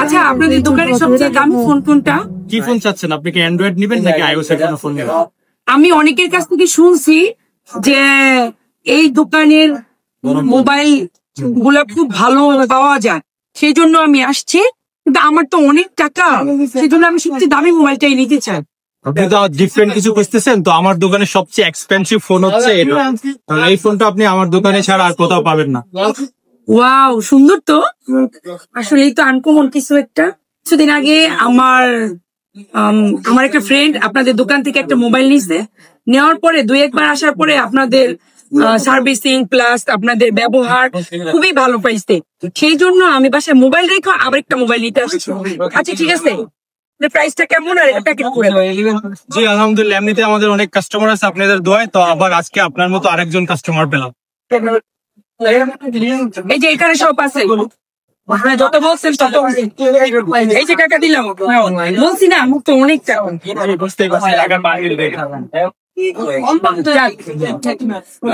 আচ্ছা, আপনাদের দোকানের সবচেয়ে দামি ফোন কোনটা? কি ফোন চাচ্ছেন আপনি? কি অ্যান্ড্রয়েড নেবেন নাকি আইওএস এর কোনো ফোন নেবেন? আমি অনেকের কাছ থেকে শুনছি যে এই দোকানের মোবাইল গুলা খুব ভালো পাওয়া যায়, সেই জন্য আমি আসছি। কিন্তু আমার তো অনেক টাকা, সেই জন্য আমি সবচেয়ে দামি মোবাইলটাই নিতে চাই। আপনি তো ডিফারেন্ট কিছু খুঁজতেছেন, তো আমার দোকানে সবচেয়ে এক্সপেন্সিভ ফোন হচ্ছে এটা। এই ফোনটা আপনি আমার দোকানে ছাড়া আর কোথাও পাবেন না। ওয়াও, সুন্দর তো। আসলে তো আনকমন কিছু একটা। কিছুদিন আগে আমার একটা ফ্রেন্ড আপনাদের দোকান থেকে একটা মোবাইল নিছে। নেওয়ার পরে 2-1 বার আসার পরে আপনাদের সার্ভিসিং প্লাস আপনাদের ব্যবহার খুবই ভালো পাইছে। সেই জন্য আমি বাসায় মোবাইল রেখে আবার একটা মোবাইল নিতে আসছি। আচ্ছা ঠিক আছে, প্রাইসটা কেমন আর এটা প্যাকেট করে দাও। জি আলহামদুলিল্লাহ, এমনিতে আমাদের অনেক কাস্টমার আছে আপনাদের দোয়ায়, তো আবার আজকে আপনার মতো আরেকজন কাস্টমার পেলাম। এই যে এখানে সব আছে, যত বলছেন তত। এই যে টাকা দিলাম, বলছি না মুখ তো অনেক টাকা।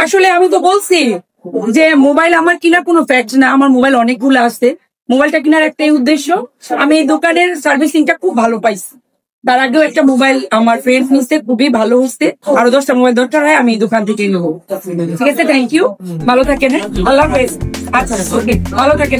আসলে আমি তো বলছি যে মোবাইল আমার কিনার কোনো ফ্যাক্ট না, আমার মোবাইল অনেকগুলো আছে। মোবাইলটা কেনার একটাই উদ্দেশ্য, আমি এই দোকানের সার্ভিসিংটা খুব ভালো পাইছি। তার আগেও একটা মোবাইল আমার ফ্রেন্ড নিচ্ছে, খুবই ভালো হচ্ছে। আরো 10টা মোবাইল দরকার হয়, আমি এই দোকান থেকে নেবো। ঠিক আছে, থ্যাংক ইউ, ভালো থাকেন। আল্লাহ হাফেজ। আচ্ছা, ভালো থাকেন।